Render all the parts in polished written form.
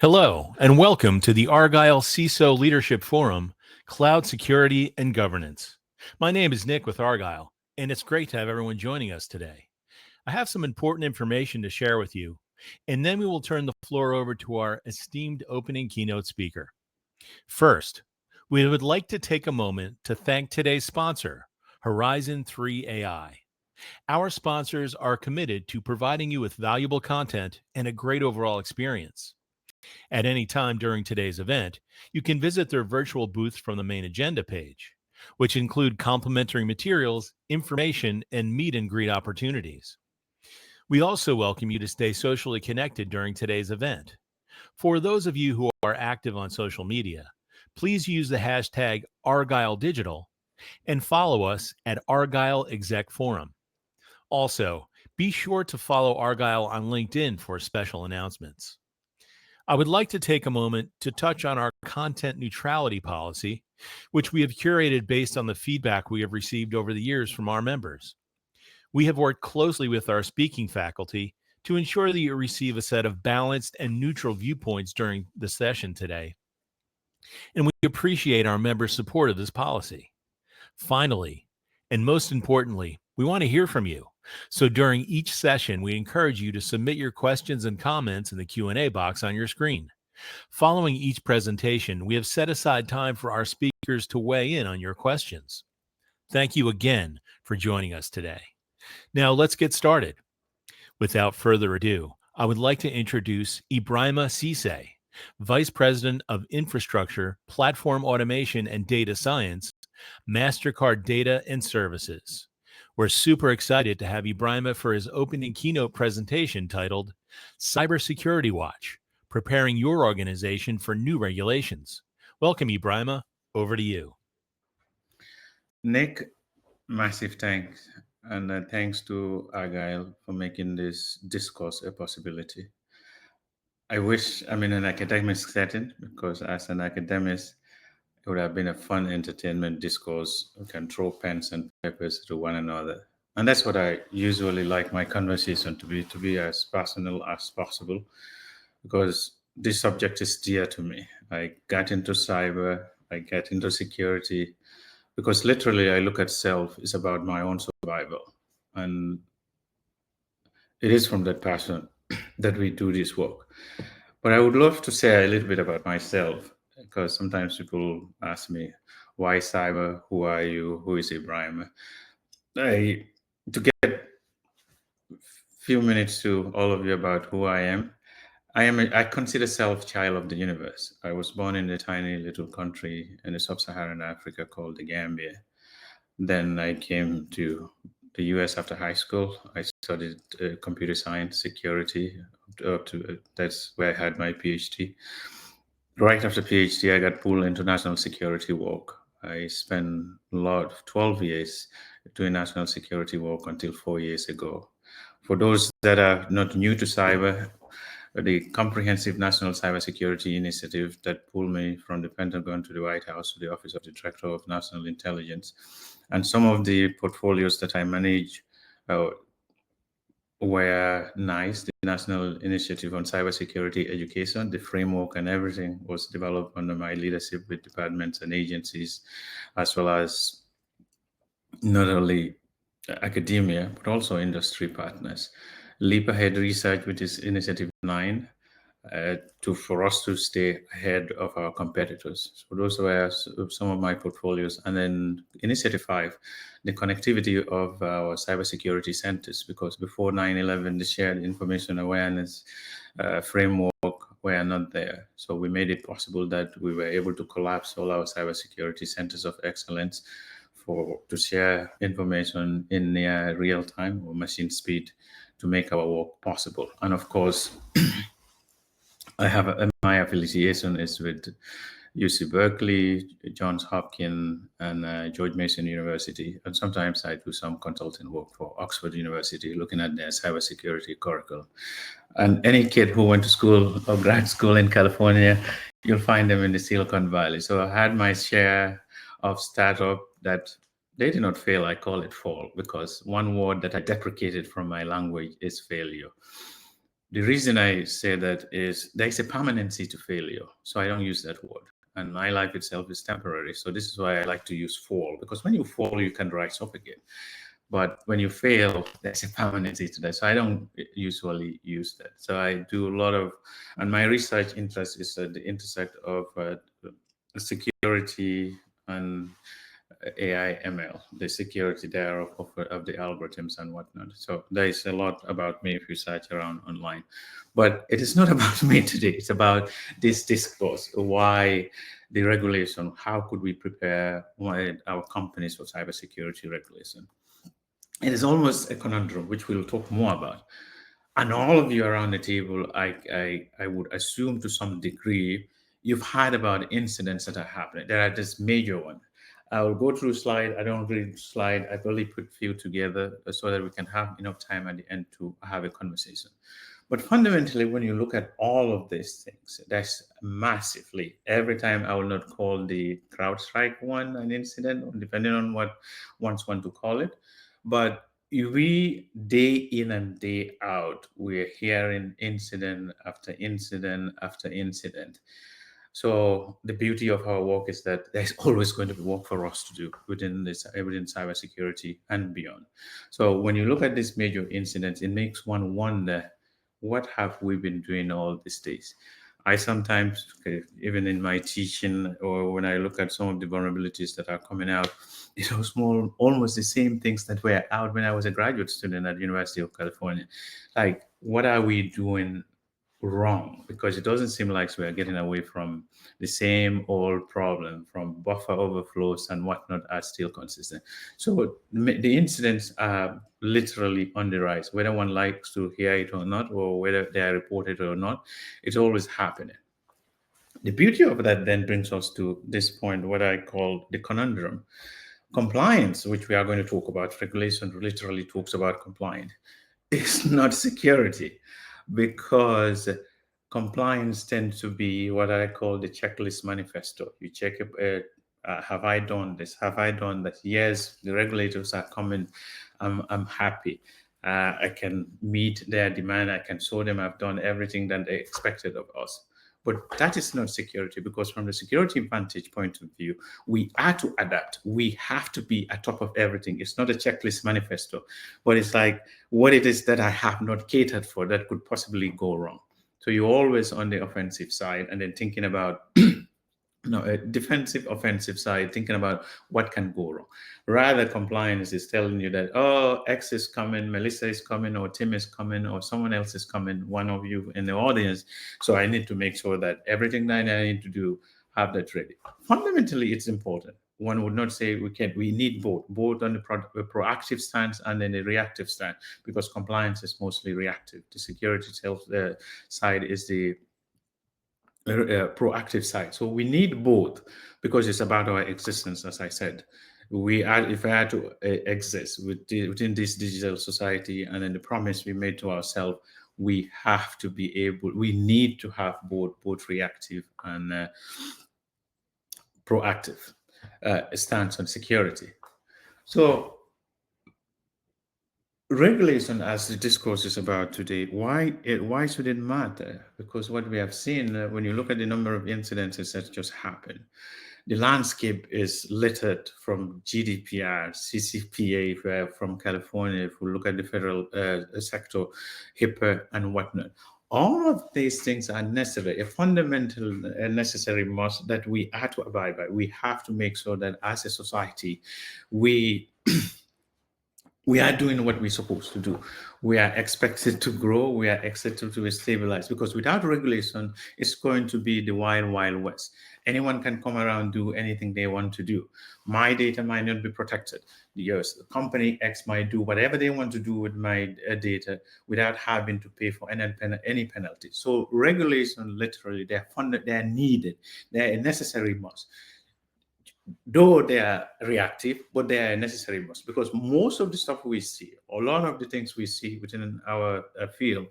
Hello, and welcome to the Argyle CISO Leadership Forum, Cloud Security and Governance. My name is Nick with Argyle, and it's great to have everyone joining us today. I have some important information to share with you, and then we will turn the floor over to our esteemed opening keynote speaker. First, we would like to take a moment to thank today's sponsor, Horizon 3 AI. Our sponsors are committed to providing you with valuable content and a great overall experience. At any time during today's event, you can visit their virtual booth from the main agenda page, which include complimentary materials, information, and meet and greet opportunities. We also welcome you to stay socially connected during today's event. For those of you who are active on social media, please use the hashtag ArgyleDigital and follow us at Argyle Exec Forum. Also, be sure to follow Argyle on LinkedIn for special announcements. I would like to take a moment to touch on our content neutrality policy, which we have curated based on the feedback we have received over the years from our members. We have worked closely with our speaking faculty to ensure that you receive a set of balanced and neutral viewpoints during the session today, and we appreciate our members' support of this policy. Finally, and most importantly, we want to hear from you. So during each session, we encourage you to submit your questions and comments in the Q&A box on your screen. Following each presentation, we have set aside time for our speakers to weigh in on your questions. Thank you again for joining us today. Now let's get started. Without further ado, I would like to introduce Ibrahima Cisse, Vice President of Infrastructure, Platform Automation, and Data Science, MasterCard Data and Services. We're super excited to have Ibrahima for his opening keynote presentation titled Cybersecurity Watch, Preparing Your Organization for New Regulations. Welcome, Ibrahima. Over to you. Nick, massive thanks. And thanks to Argyle for making this discourse a possibility. I wish I'm in an academic setting because, as an academic, it would have been a fun entertainment discourse. We can throw pens and papers to one another. And that's what I usually like my conversation to be as personal as possible, because this subject is dear to me. I got into cyber, I get into security, because literally I look at self is about my own survival. And it is from that passion that we do this work. But I would love to say a little bit about myself, because sometimes people ask me, why cyber? Who are you? Who is Ibrahim? To get a few minutes to all of you about who I am. I consider self child of the universe. I was born in a tiny little country in the sub-Saharan Africa called the Gambia. Then I came to the US after high school. I studied computer science, security. That's where I had my PhD. Right after PhD, I got pulled into national security work. I spent 12 years doing national security work until 4 years ago. For those that are not new to cyber, the Comprehensive National Cybersecurity Initiative that pulled me from the Pentagon to the White House to the Office of the Director of National Intelligence. And some of the portfolios that I manage were nice. The National Initiative on Cybersecurity Education, the framework and everything was developed under my leadership with departments and agencies, as well as not only academia, but also industry partners. Leap Ahead Research, which is Initiative 9, for us to stay ahead of our competitors. So those were some of my portfolios. And then Initiative 5, the connectivity of our cybersecurity centers, because before 9/11, the shared information awareness framework were not there. So we made it possible that we were able to collapse all our cybersecurity centers of excellence to share information in near real time or machine speed to make our work possible. And of course, my affiliation is with UC Berkeley, Johns Hopkins, and George Mason University. And sometimes I do some consulting work for Oxford University, looking at their cybersecurity curriculum. And any kid who went to school or grad school in California, you'll find them in the Silicon Valley. So I had my share of startup that they did not fail. I call it fall, because one word that I deprecated from my language is failure. The reason I say that is there's a permanency to failure. So I don't use that word. And my life itself is temporary. So this is why I like to use fall, because when you fall, you can rise up again. But when you fail, there's a permanency to that. So I don't usually use that. So I do a lot of, and my research interest is at the intersect of security and AI ML, the security there of the algorithms and whatnot. So there is a lot about me if you search around online. But it is not about me today. It's about this discourse, why the regulation, how could we prepare our companies for cybersecurity regulation? It is almost a conundrum, which we'll talk more about. And all of you around the table, I would assume to some degree, you've heard about incidents that are happening. There are this major one. I will go through slide. I don't read slide. I've only put few together so that we can have enough time at the end to have a conversation. But fundamentally, when you look at all of these things, that's massively. Every time I will not call the CrowdStrike one an incident, depending on what ones want to call it. But we day in and day out, we're hearing incident after incident after incident. So the beauty of our work is that there's always going to be work for us to do within cybersecurity and beyond. So when you look at these major incidents, it makes one wonder, what have we been doing all these days? I sometimes, even in my teaching or when I look at some of the vulnerabilities that are coming out, it was more almost the same things that were out when I was a graduate student at University of California. Like, what are we doing wrong? Because it doesn't seem like we are getting away from the same old problem, from buffer overflows and whatnot are still consistent. So the incidents are literally on the rise, whether one likes to hear it or not, or whether they are reported or not, it's always happening. The beauty of that then brings us to this point, what I call the conundrum. Compliance, which we are going to talk about, regulation literally talks about compliance. It's not security, because compliance tends to be what I call the checklist manifesto. You check, have I done this? Have I done that? Yes, the regulators are coming. I'm happy. I can meet their demand. I can show them I've done everything that they expected of us. But that is not security, because from the security vantage point of view, we are to adapt. We have to be at top of everything. It's not a checklist manifesto, but it's like what it is that I have not catered for that could possibly go wrong. So you're always on the offensive side and then thinking about a defensive offensive side, thinking about what can go wrong. Rather, compliance is telling you that, oh, X is coming, Melissa is coming, or Tim is coming, or someone else is coming, one of you in the audience. So I need to make sure that everything that I need to do, have that ready. Fundamentally, it's important. One would not say we need both on the proactive stance and then the reactive stance, because compliance is mostly reactive. The security side is the proactive side. So we need both, because it's about our existence, as I said. We are, if I had to exist within this digital society, and then the promise we made to ourselves, we have to be able. We need to have both reactive and proactive stance on security. So regulation, as the discourse is about today, why should it matter? Because what we have seen, when you look at the number of incidences that just happened, the landscape is littered from GDPR, CCPA from California. If we look at the federal sector, HIPAA and whatnot, all of these things are necessary, a fundamental necessary must that we are to abide by. We have to make sure that as a society, we we are doing what we're supposed to do. We are expected to grow. We are expected to stabilize, because without regulation, it's going to be the wild, wild west. Anyone can come around, do anything they want to do. My data might not be protected. Yes, the company X might do whatever they want to do with my data without having to pay for any penalty. So regulation, literally, they're funded, they're needed, they're a necessary must, though they are reactive, but they are a necessary must, because most of the stuff we see, a lot of the things we see within our field,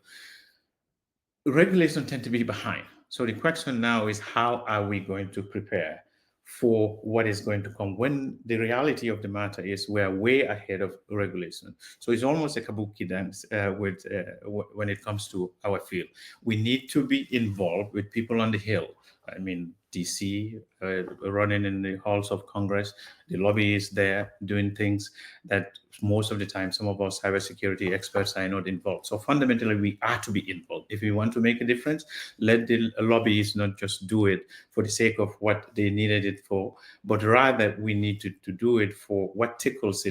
regulation tend to be behind. So the question now is, how are we going to prepare for what is going to come, when the reality of the matter is we're way ahead of regulation. So it's almost a kabuki dance when it comes to our field. We need to be involved with people on the hill. I mean, DC, running in the halls of Congress, the lobby is there doing things that most of the time some of our cybersecurity experts are not involved. So fundamentally, we are to be involved. If we want to make a difference, let the lobbyists not just do it for the sake of what they needed it for, but rather we need to do it for what tickles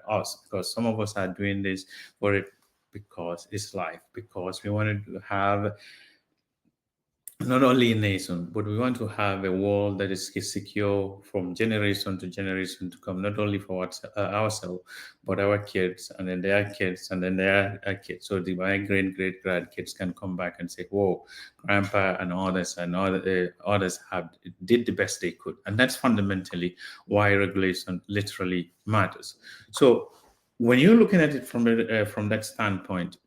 us, because some of us are doing this for it because it's life, because we want to have not only a nation, but we want to have a world that is secure from generation to generation to come, not only for ourselves, but our kids, and then their kids, and then their kids. So my great grandkids can come back and say, "Whoa, Grandpa and others have did the best they could," and that's fundamentally why regulation literally matters. So when you're looking at it from that standpoint,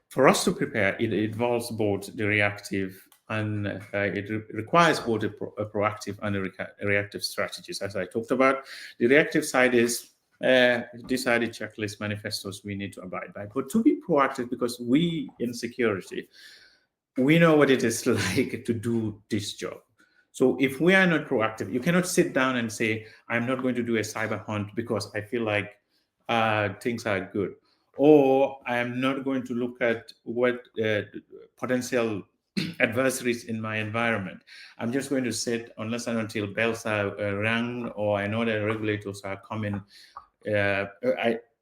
for us to prepare, it involves both the reactive and requires both a proactive and a reactive strategies. As I talked about, the reactive side is these are the checklist manifestos we need to abide by. But to be proactive, because we in security, we know what it is like to do this job. So if we are not proactive, you cannot sit down and say, I'm not going to do a cyber hunt because I feel like things are good. Or I am not going to look at what potential adversaries in my environment. I'm just going to sit unless and until bells are rung, or I know that regulators are coming.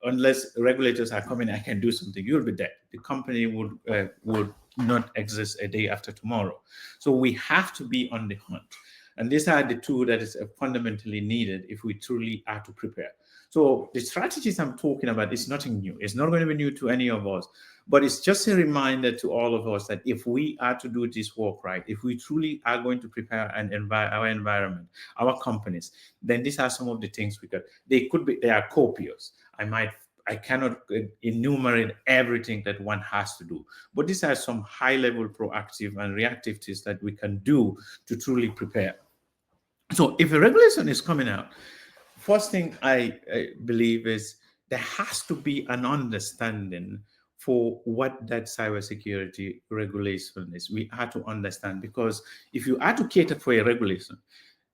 Unless regulators are coming, I can do something. You'll be dead. The company would not exist a day after tomorrow. So we have to be on the hunt, and these are the two that is fundamentally needed if we truly are to prepare. So the strategies I'm talking about is nothing new. It's not going to be new to any of us, but it's just a reminder to all of us that if we are to do this work right, if we truly are going to prepare our environment, our companies, then these are some of the things we got. They are copious. I cannot enumerate everything that one has to do, but these are some high-level proactive and reactive things that we can do to truly prepare. So if a regulation is coming out, first thing I believe is there has to be an understanding for what that cybersecurity regulation is. We have to understand, because if you advocate for a regulation,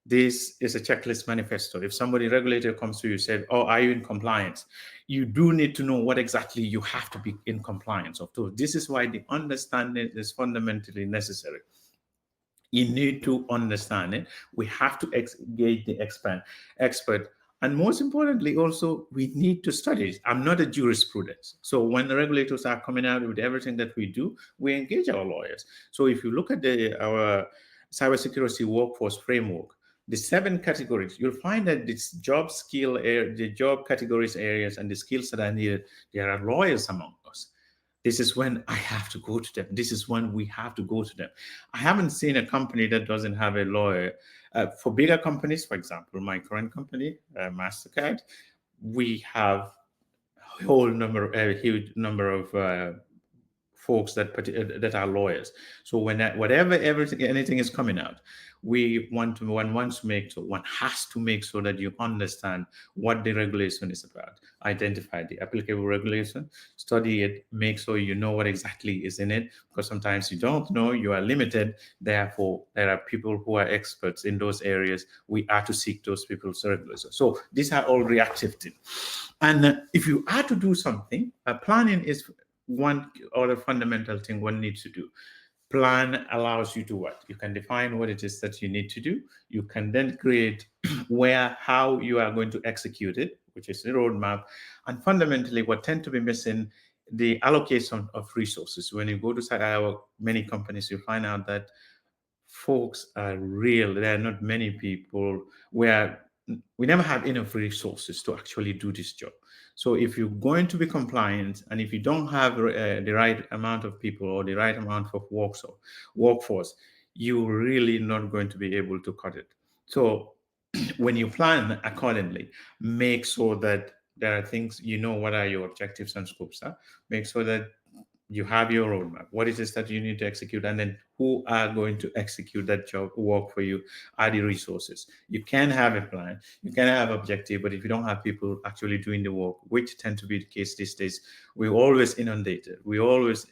this is a checklist manifesto. If somebody regulator comes to you and said, "Oh, are you in compliance?" You do need to know what exactly you have to be in compliance of. So this is why the understanding is fundamentally necessary. You need to understand it. We have to engage the expert. And most importantly, also, we need to study it. I'm not a jurisprudence. So when the regulators are coming out with everything that we do, we engage our lawyers. So if you look at our cybersecurity workforce framework, the 7 categories, you'll find that the job categories areas and the skills that are needed, there are lawyers among us. This is when I have to go to them. This is when we have to go to them. I haven't seen a company that doesn't have a lawyer. For bigger companies, for example, my current company, MasterCard, we have a huge number of folks that are lawyers. So whatever anything is coming out, one has to make sure that you understand what the regulation is about. Identify the applicable regulation, study it, make sure you know what exactly is in it, because sometimes you don't know, you are limited. Therefore, there are people who are experts in those areas. We are to seek those people's regulation. So these are all reactive things. And if you are to do something, planning is one other fundamental thing one needs to do. Plan allows you to what? You can define what it is that you need to do. You can then create how you are going to execute it, which is the roadmap. And fundamentally, what tend to be missing, the allocation of resources. When you go to many companies, you find out that folks are real. There are not many people where we never have enough resources to actually do this job. So if you're going to be compliant, and if you don't have the right amount of people or the right amount of workforce, you're really not going to be able to cut it. So when you plan accordingly, make sure that there are things, what are your objectives and scopes are. Make sure that you have your roadmap, what it is that you need to execute, and then who are going to execute that job work for you are the resources. You can have a plan, you can have objective, but if you don't have people actually doing the work, which tend to be the case these days, we're always inundated, we always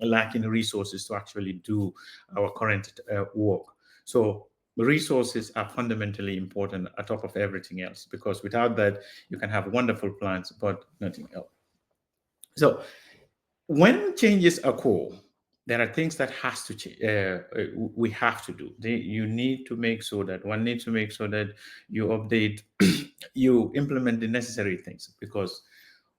lacking resources to actually do our current work. So resources are fundamentally important at top of everything else, because without that you can have wonderful plans but nothing else. So when changes occur, there are things that has to change. We have to do. You need to make sure that one needs to make sure that you update, you implement the necessary things, because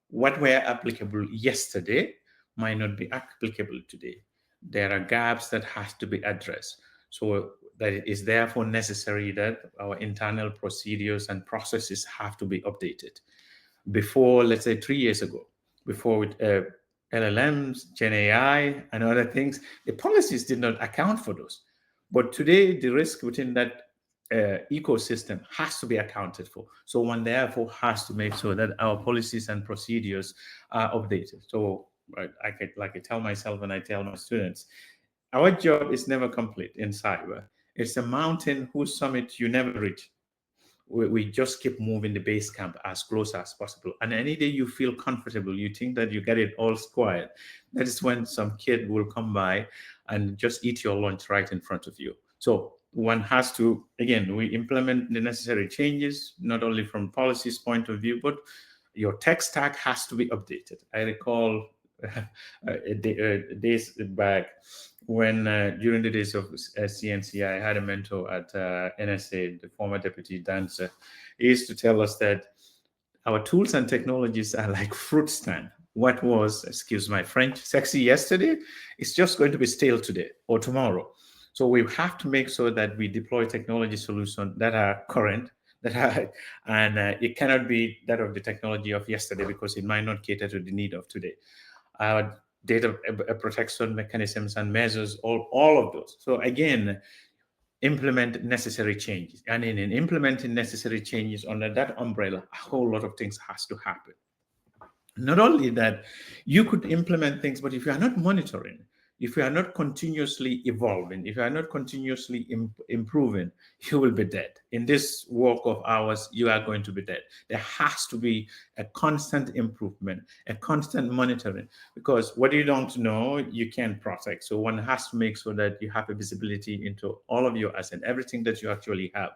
what were applicable yesterday might not be applicable today. There are gaps that has to be addressed. So that it is therefore necessary that our internal procedures and processes have to be updated. Before, let's say 3 years ago, before with LLMs, Gen AI, and other things, the policies did not account for those. But today, the risk within that ecosystem has to be accounted for. So one therefore has to make sure that our policies and procedures are updated. So right, like I tell myself and I tell my students, our job is never complete in cyber. It's a mountain whose summit you never reach. We just keep moving the base camp as close as possible. And any day you feel comfortable, you think that you get it all squared, that is when some kid will come by and just eat your lunch right in front of you. So one has to, again, we implement the necessary changes, not only from policies point of view, but your tech stack has to be updated. I recall days back when during the days of CNC, I had a mentor at NSA, the former deputy dancer. He used to tell us that our tools and technologies are like fruit stand. What was, excuse my French, sexy yesterday, it's just going to be stale today or tomorrow. So we have to make sure that we deploy technology solutions that are current, that are, and it cannot be that of the technology of yesterday, because it might not cater to the need of today. Data protection mechanisms and measures, all of those. So again, implement necessary changes. And in implementing necessary changes under that umbrella, a whole lot of things has to happen. Not only that, you could implement things, but if you are not monitoring, if you are not continuously evolving, if you are not continuously improving, you will be dead. In this work of ours, you are going to be dead. There has to be a constant improvement, a constant monitoring, because what you don't know, you can't protect. So one has to make sure that you have a visibility into all of your assets, everything that you actually have.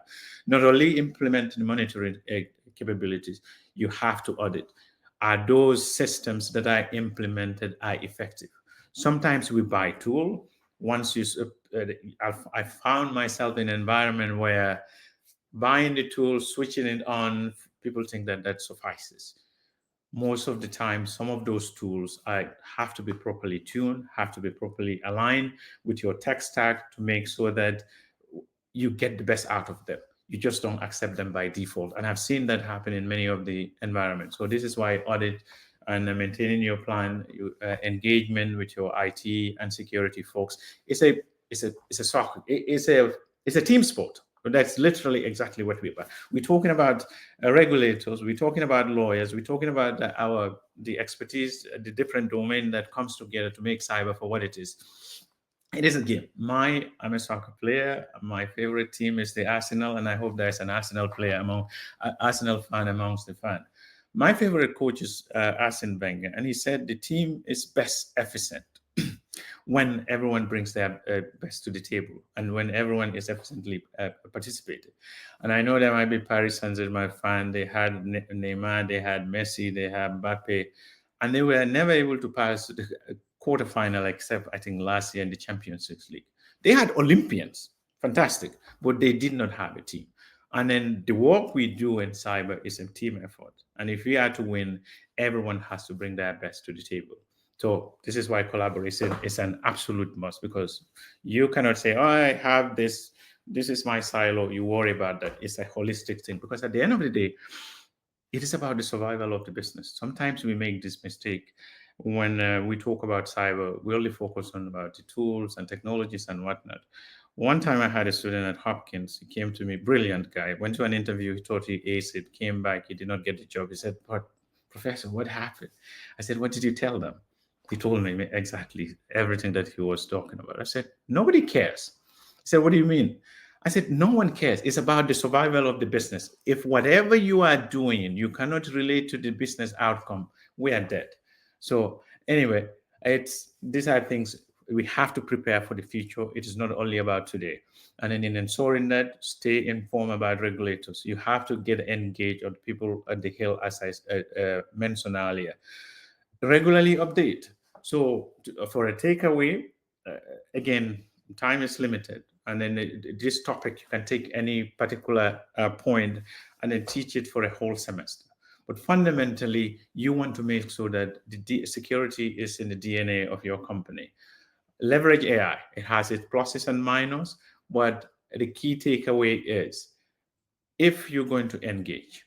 Not only implementing monitoring capabilities, you have to audit. Are those systems that are implemented are effective? Sometimes we buy tool. Once you, I found myself in an environment where buying the tool, switching it on, people think that that suffices. Most of the time, some of those tools have to be properly tuned, have to be properly aligned with your tech stack to make sure that you get the best out of them. You just don't accept them by default. And I've seen that happen in many of the environments. So this is why audit and maintaining your plan, engagement with your IT and security folks, it's a soccer, it's a team sport. But that's literally exactly what we are. We're talking about regulators, we're talking about lawyers, we're talking about the expertise, the different domain that comes together to make cyber for what it is. It is a game. I'm a soccer player. My favorite team is the Arsenal, and I hope there's an Arsenal player among Arsenal fan amongst the fan. My favorite coach is Arsene Wenger, and he said the team is best efficient when everyone brings their best to the table and when everyone is efficiently participating. And I know there might be Paris Saint-Germain fan. They had Neymar, they had Messi, they had Mbappe, and they were never able to pass the quarterfinal, except I think last year in the Champions League. They had Olympians, fantastic, but they did not have a team. And then the work we do in cyber is a team effort. And if we are to win, everyone has to bring their best to the table. So this is why collaboration is an absolute must, because you cannot say, oh, I have this, this is my silo, you worry about that. It's a holistic thing, because at the end of the day, it is about the survival of the business. Sometimes we make this mistake when we talk about cyber. We only focus on about the tools and technologies and whatnot. One time I had a student at Hopkins. He came to me, brilliant guy. Went to an interview. He thought he aced it. Came back. He did not get the job. He said, "But professor, what happened?" I said, "What did you tell them?" He told me exactly everything that he was talking about. I said, nobody cares. He said, what do you mean? I said, no one cares. It's about the survival of the business. If whatever you are doing, you cannot relate to the business outcome, we are dead. So anyway, these are things we have to prepare for the future. It is not only about today. And then in ensuring that, stay informed about regulators. You have to get engaged on people at the hill, as I mentioned earlier. Regularly update. So for a takeaway, uh, again, time is limited. And then this topic, you can take any particular point and then teach it for a whole semester. But fundamentally, you want to make sure that the security is in the DNA of your company. Leverage AI. It has its pluses and minus, but the key takeaway is if you're going to engage,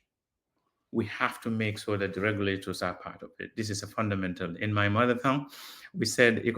we have to make sure that the regulators are part of it. This is a fundamental. In my mother tongue, we said, a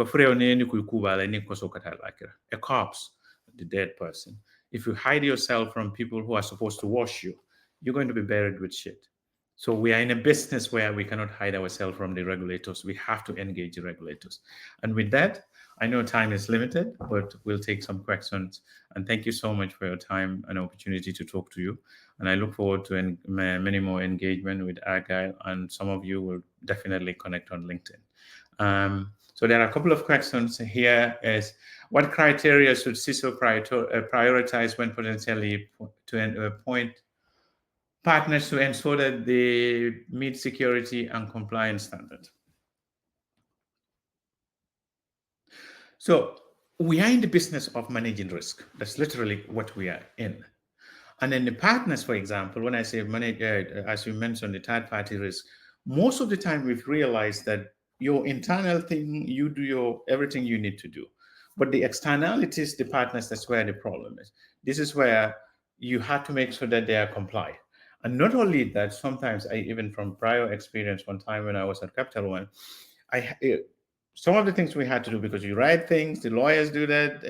corpse, the dead person. If you hide yourself from people who are supposed to wash you, you're going to be buried with shit. So we are in a business where we cannot hide ourselves from the regulators. We have to engage the regulators. And with that, I know time is limited, but we'll take some questions. And thank you so much for your time and opportunity to talk to you. And I look forward to many more engagement with Argyle, and some of you will definitely connect on LinkedIn. So there are a couple of questions here. Is what criteria should CISO prioritize when potentially to appoint partners to ensure that they meet security and compliance standards? So we are in the business of managing risk. That's literally what we are in. And then the partners, for example, when I say manage, as you mentioned, the third party risk, most of the time we've realized that your internal thing, you do your everything you need to do. But the externalities, the partners, that's where the problem is. This is where you have to make sure that they are compliant. And not only that, sometimes I even from prior experience, one time when I was at Capital One, I some of the things we had to do, because you write things, the lawyers do that.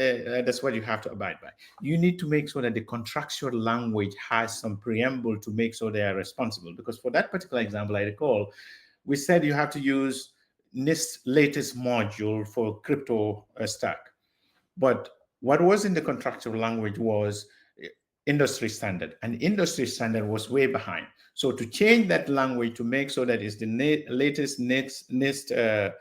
That's what you have to abide by. You need to make sure that the contractual language has some preamble to make sure they are responsible. Because for that particular example, I recall we said you have to use NIST latest module for crypto stack. But what was in the contractual language was industry standard, and industry standard was way behind. So to change that language to make sure that it's the latest NIST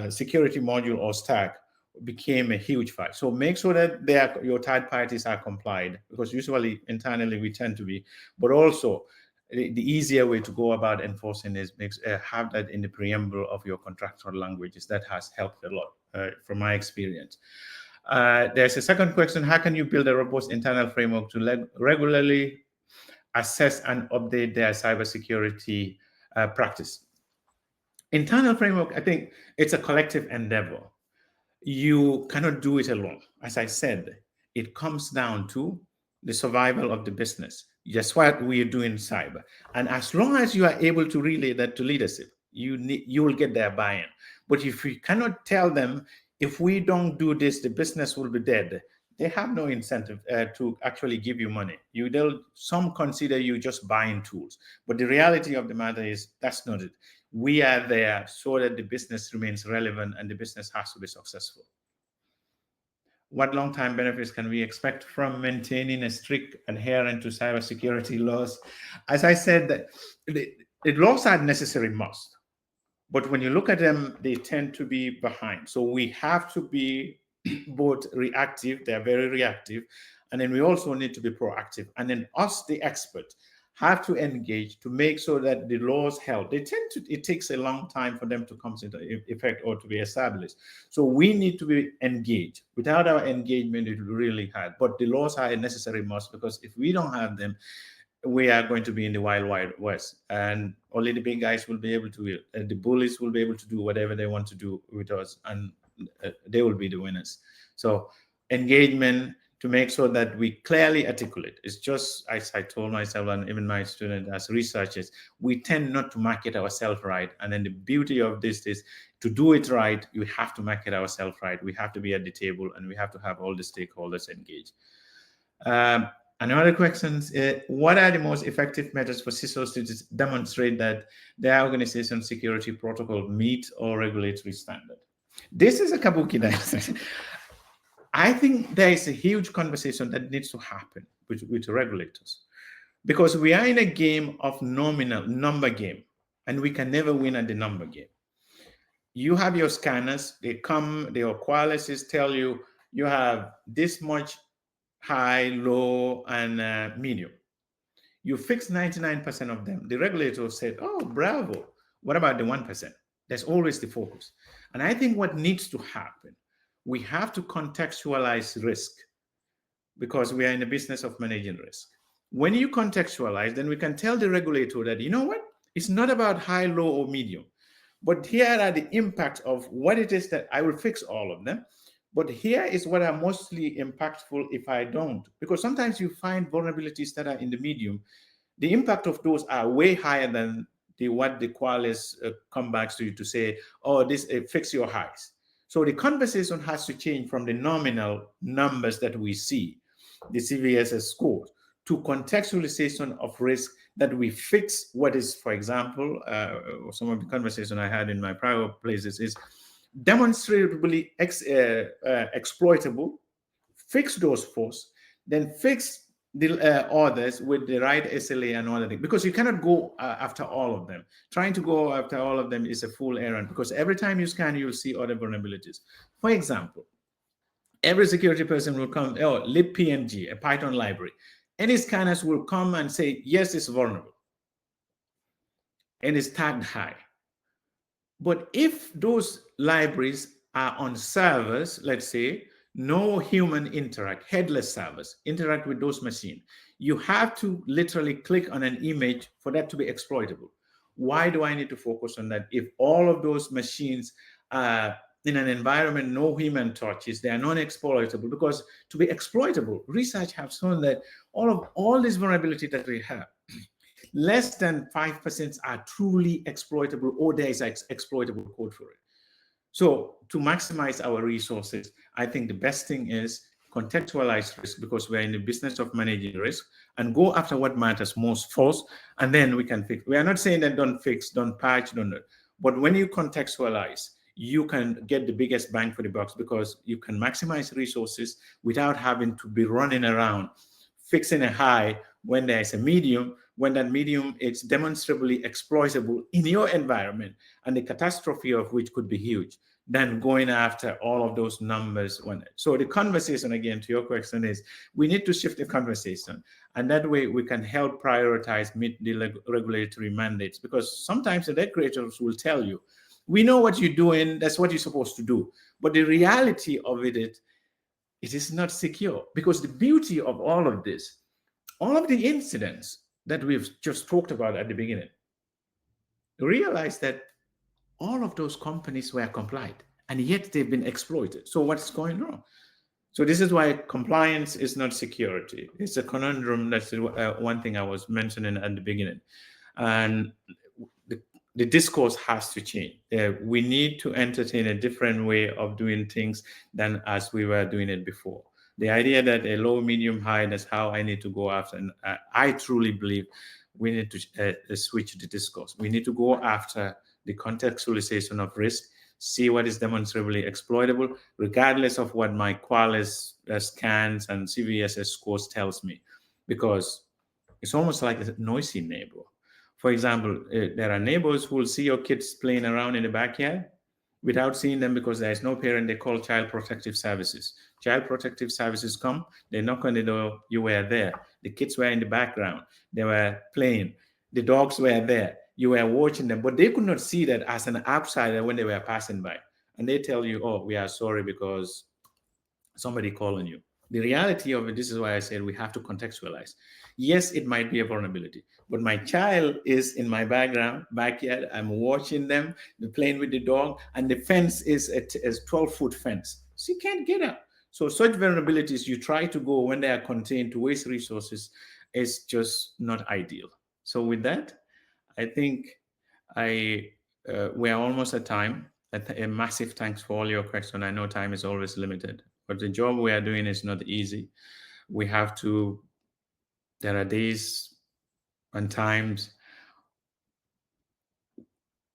security module or stack became a huge fight. So make sure that your third parties are complied, because usually internally we tend to be, but also the easier way to go about enforcing is have that in the preamble of your contractual languages. That has helped a lot from my experience. There's a second question: how can you build a robust internal framework to regularly assess and update their cybersecurity practice? Internal framework, I think it's a collective endeavor. You cannot do it alone. As I said, it comes down to the survival of the business. That's what we are doing in cyber. And as long as you are able to relay that to leadership, you will get their buy-in. But if you cannot tell them, if we don't do this, the business will be dead, they have no incentive to actually give you money. Some consider you just buying tools, but the reality of the matter is that's not it. We are there so that the business remains relevant and the business has to be successful. What long-term benefits can we expect from maintaining a strict adherence to cybersecurity laws? As I said, the laws are necessary must, but when you look at them, they tend to be behind. So we have to be both reactive, they're very reactive, and then we also need to be proactive. And then us, the expert, have to engage to make sure that the laws help. It takes a long time for them to come into effect or to be established. So we need to be engaged. Without our engagement, it will really hard. But the laws are a necessary must, because if we don't have them, we are going to be in the wild west, and only the big guys will be able to, the bullies will be able to do whatever they want to do with us, and they will be the winners. So engagement to make sure that we clearly articulate. It's just, as I told myself and even my students as researchers, we tend not to market ourselves right. And then the beauty of this is to do it right, you have to market ourselves right. We have to be at the table and we have to have all the stakeholders engaged. Another question is, what are the most effective methods for CISOs to demonstrate that their organization security protocol meet all regulatory standard? This is a kabuki dance. I think there is a huge conversation that needs to happen with regulators, because we are in a game of nominal number game, and we can never win at the number game. You have your scanners, they come, your qualities tell you you have this much high, low, and medium. You fix 99% of them. The regulator said, oh, bravo. What about the 1%? There's always the focus. And I think what needs to happen, we have to contextualize risk, because we are in the business of managing risk. When you contextualize, then we can tell the regulator that, you know what? It's not about high, low, or medium, but here are the impact of what it is that I will fix all of them. But here is what are mostly impactful if I don't. Because sometimes you find vulnerabilities that are in the medium. The impact of those are way higher than what the qualis come back to you to say, oh, this fix your highs. So the conversation has to change from the nominal numbers that we see, the CVSS scores, to contextualization of risk, that we fix what is, for example, some of the conversation I had in my prior places is demonstrably exploitable, fix those faults, then fix the others with the right SLA and all that, because you cannot go after all of them. Trying to go after all of them is a fool errand, because every time you scan, you'll see other vulnerabilities. For example, every security person will come, oh, libpng, a Python library. Any scanners will come and say, yes, it's vulnerable, and it's tagged high. But if those libraries are on servers, let's say, no human interact, headless servers interact with those machines, you have to literally click on an image for that to be exploitable. Why do I need to focus on that? If all of those machines are in an environment no human touches, they are non-exploitable. Because to be exploitable, research has shown that all this vulnerability that we have, less than 5% are truly exploitable, or there is exploitable code for it. So to maximize our resources, I think the best thing is contextualize risk, because we're in the business of managing risk, and go after what matters most first, and then we can fix. We are not saying that don't fix, don't patch, don't. But when you contextualize, you can get the biggest bang for the bucks, because you can maximize resources without having to be running around fixing a high when there is a medium, when that medium is demonstrably exploitable in your environment, and the catastrophe of which could be huge, than going after all of those numbers. So the conversation, again, to your question, is we need to shift the conversation, and that way we can help prioritize, meet the regulatory mandates, because sometimes the regulators will tell you, we know what you're doing, that's what you're supposed to do. But the reality of it is not secure, because the beauty of all of this, all of the incidents that we've just talked about at the beginning, realize that all of those companies were compliant, and yet they've been exploited. So what's going wrong? So this is why compliance is not security. It's a conundrum. That's one thing I was mentioning at the beginning. And the discourse has to change. We need to entertain a different way of doing things than as we were doing it before. The idea that a low, medium, high, that's how I need to go after. And I truly believe we need to switch the discourse. We need to go after the contextualization of risk, see what is demonstrably exploitable, regardless of what my Qualys scans and CVSS scores tells me, because it's almost like a noisy neighbor. For example, there are neighbors who will see your kids playing around in the backyard without seeing them, because there is no parent. They call Child Protective Services. Child Protective Services come, they knock on the door, you were there. The kids were in the background, they were playing. The dogs were there, you were watching them, but they could not see that as an outsider when they were passing by. And they tell you, oh, we are sorry because somebody calling you. The reality of it, this is why I said we have to contextualize. Yes, it might be a vulnerability, but my child is in my backyard. I'm watching them, they're playing with the dog, and the fence is a 12-foot fence. So you can't get out. So such vulnerabilities, you try to go when they are contained to waste resources, is just not ideal. So with that, I think we're almost at time. A massive thanks for all your questions. I know time is always limited, but the job we are doing is not easy. We have to There are days and times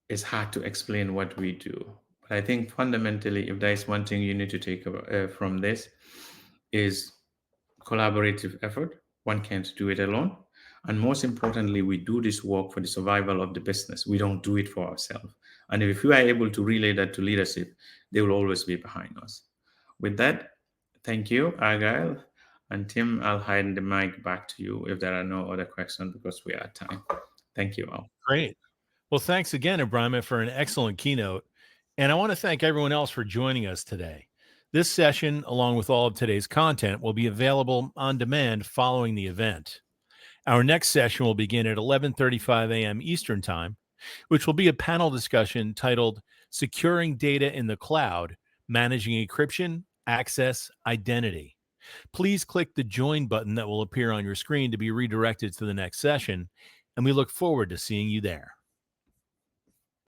it's hard to explain what we do. But I think fundamentally, if there is one thing you need to take from this, is collaborative effort. One can't do it alone. And most importantly, we do this work for the survival of the business. We don't do it for ourselves. And if we are able to relay that to leadership, they will always be behind us. With that, thank you, Argyle. And Tim, I'll hand the mic back to you if there are no other questions because we are at time. Thank you all. Great. Well, thanks again, Ibrahim, for an excellent keynote. And I want to thank everyone else for joining us today. This session, along with all of today's content, will be available on demand following the event. Our next session will begin at 11:35 a.m. Eastern Time, which will be a panel discussion titled Securing Data in the Cloud, Managing Encryption, Access, Identity. Please click the join button that will appear on your screen to be redirected to the next session, and we look forward to seeing you there.